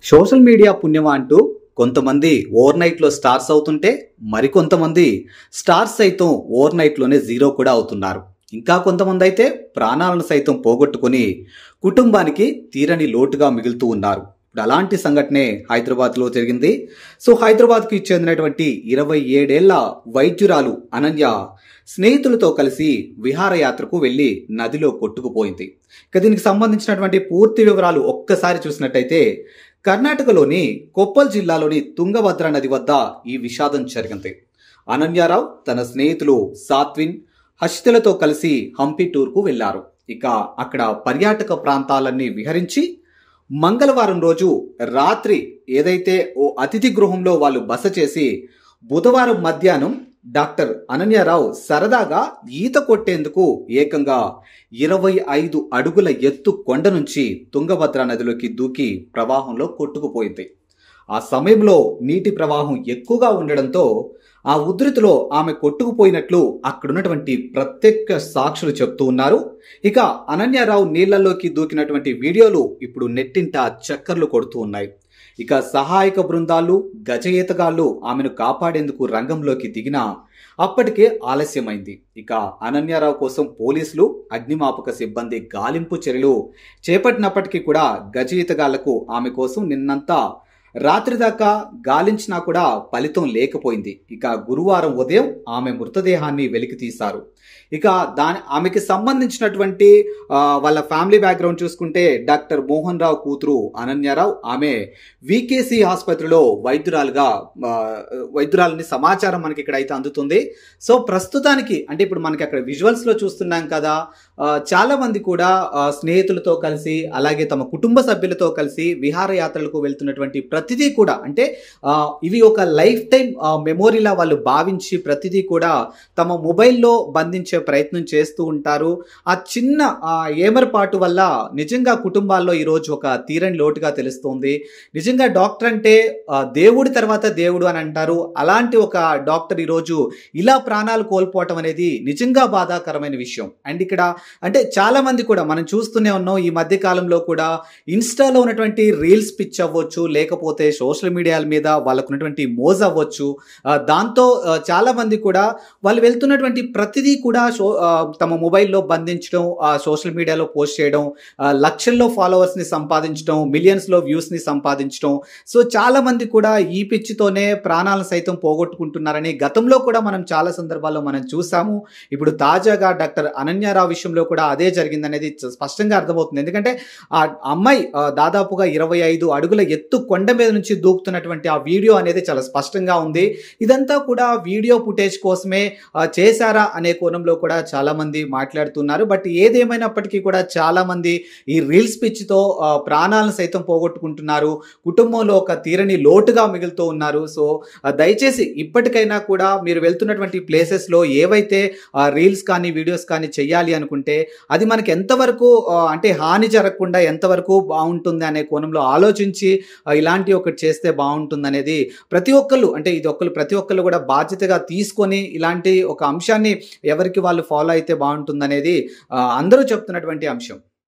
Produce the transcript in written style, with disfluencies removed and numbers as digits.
Social media పుణ్యమా అంటూ కొంతమంది ఓవర్ నైట్లో స్టార్స్ అవుతుంటే మరికొంతమంది స్టార్స్ సైతం ఓవర్ నైట్లోనే జీరో కూడా అవుతున్నారు. ఇంకా కొంతమంది అయితే ప్రాణాలను సైతం పోగొట్టుకుని కుటుంబానికి తీరని లోటుగా మిగులుతూ ఉన్నారు. ఇప్పుడు అలాంటి సంఘటనే హైదరాబాద్లో జరిగింది. సో హైదరాబాద్కి చెందినటువంటి 27 ఏళ్ల వైద్యురాలు అనన్య స్నేహితులతో కలిసి విహారయాత్రకు వెళ్లి నదిలో కొట్టుకుపోయింది. ఇక దీనికి సంబంధించినటువంటి పూర్తి వివరాలు ఒక్కసారి చూసినట్టయితే కర్ణాటకలోని కొప్పల్ జిల్లాలోని తుంగభద్ర నది వద్ద ఈ విషాదం జరిగింది. అనన్యారావు తన స్నేహితులు సాత్విన్, హర్షితలతో కలిసి హంపి టూర్కు వెళ్లారు. ఇక అక్కడ పర్యాటక ప్రాంతాలన్నీ విహరించి మంగళవారం రోజు రాత్రి ఏదైతే ఓ అతిథి గృహంలో వాళ్ళు బస చేసి బుధవారం మధ్యాహ్నం డాక్టర్ అనన్యారావు సరదాగా ఈత కొట్టేందుకు ఏకంగా 25 అడుగుల ఎత్తు కొండ నుంచి తుంగభద్ర నదిలోకి దూకి ప్రవాహంలో కొట్టుకుపోయింది. ఆ సమయంలో నీటి ప్రవాహం ఎక్కువగా ఉండడంతో ఆ ఉధృతిలో ఆమె కొట్టుకుపోయినట్లు అక్కడున్నటువంటి ప్రత్యక్ష సాక్షులు చెప్తూ ఉన్నారు. ఇక అనన్యారావు నీళ్లలోకి దూకినటువంటి వీడియోలు ఇప్పుడు నెట్టింట చక్కర్లు కొడుతూ ఉన్నాయి. ఇక సహాయక బృందాలు, గజ ఈతగాళ్లు ఆమెను కాపాడేందుకు రంగంలోకి దిగినా అప్పటికే ఆలస్యమైంది. ఇక అనన్యారావు కోసం పోలీసులు, అగ్నిమాపక సిబ్బంది గాలింపు చర్యలు చేపట్టినప్పటికీ కూడా గజ ఈతగాళ్లకు ఆమె కోసం నిన్నంతా రాత్రి దాకా గాలించినా కూడా ఫలితం లేకపోయింది. ఇక గురువారం ఉదయం ఆమె మృతదేహాన్ని వెలికి తీశారు. ఇక ఆమెకి సంబంధించినటువంటి వాళ్ళ ఫ్యామిలీ బ్యాక్గ్రౌండ్ చూసుకుంటే డాక్టర్ మోహన్ రావు కూతురు అనన్యారావు ఆమె వికేసి ఆసుపత్రిలో వైద్యురాలని సమాచారం మనకి ఇక్కడ అయితే అందుతుంది. సో ప్రస్తుతానికి అంటే ఇప్పుడు మనకి అక్కడ విజువల్స్ లో చూస్తున్నాం కదా, చాలా మంది కూడా స్నేహితులతో కలిసి అలాగే తమ కుటుంబ సభ్యులతో కలిసి విహారయాత్రలకు వెళ్తున్నటువంటి ప్రతిదీ కూడా అంటే ఇవి ఒక లైఫ్ టైం మెమోరీలా వాళ్ళు భావించి ప్రతిదీ కూడా తమ మొబైల్లో బంధించే ప్రయత్నం చేస్తూ ఉంటారు. ఆ చిన్న ఏమరపాటు వల్ల నిజంగా కుటుంబాల్లో ఈరోజు ఒక తీరని లోటుగా తెలుస్తోంది. నిజంగా డాక్టర్ అంటే దేవుడి తర్వాత దేవుడు అని అంటారు. అలాంటి ఒక డాక్టర్ ఈరోజు ఇలా ప్రాణాలు కోల్పోవటం అనేది నిజంగా బాధాకరమైన విషయం. అండ్ ఇక్కడ అంటే చాలా మంది కూడా మనం చూస్తూనే ఉన్నాం. ఈ మధ్య కాలంలో కూడా ఇన్స్టాలో ఉన్నటువంటి రీల్స్ పిచ్ అవ్వచ్చు, లేకపోతే సోషల్ మీడియాల మీద వాళ్ళకు ఉన్నటువంటి మోజ్ అవ్వచ్చు, దాంతో చాలా మంది కూడా వాళ్ళు వెళ్తున్నటువంటి ప్రతిదీ కూడా తమ మొబైల్లో బంధించడం, సోషల్ మీడియాలో పోస్ట్ చేయడం, లక్షల్లో ఫాలోవర్స్ని సంపాదించడం, మిలియన్స్లో వ్యూస్ని సంపాదించడం. సో చాలా మంది కూడా ఈ పిచ్చితోనే ప్రాణాలను సైతం పోగొట్టుకుంటున్నారని గతంలో కూడా మనం చాలా సందర్భాల్లో మనం చూసాము. ఇప్పుడు తాజాగా డాక్టర్ అనన్యారావు విషయంలో కూడా అదే జరిగిందనేది స్పష్టంగా అర్థమవుతుంది. ఎందుకంటే ఆ అమ్మాయి దాదాపుగా 25 అడుగుల ఎత్తు కొండ మీద నుంచి దూకుతున్నటువంటి ఆ వీడియో అనేది చాలా స్పష్టంగా ఉంది. ఇదంతా కూడా వీడియో ఫుటేజ్ కోసమే చేశారా అనే కోణంలో కూడా చాలా మంది మాట్లాడుతున్నారు. బట్ ఏదేమైనప్పటికీ కూడా చాలా మంది ఈ రీల్స్ పిచ్చితో ప్రాణాలను సైతం పోగొట్టుకుంటున్నారు. కుటుంబంలో ఒక తీరని లోటుగా మిగులుతూ ఉన్నారు. సో దయచేసి ఇప్పటికైనా కూడా మీరు వెళ్తున్నటువంటి ప్లేసెస్లో ఏవైతే రీల్స్ కానీ వీడియోస్ కానీ చెయ్యాలి అనుకుంటే అది మనకి ఎంతవరకు అంటే హాని జరగకుండా ఎంతవరకు బాగుంటుంది అనే కోణంలో ఆలోచించి ఇలాంటి ఒకటి చేస్తే బాగుంటుంది అనేది ప్రతి ఒక్కళ్ళు అంటే ప్రతి ఒక్కళ్ళు కూడా బాధ్యతగా తీసుకొని ఇలాంటి ఒక అంశాన్ని ఎవరికి వాళ్ళు ఫాలో అయితే బాగుంటుందనేది అందరూ చెప్తున్నటువంటి అంశం.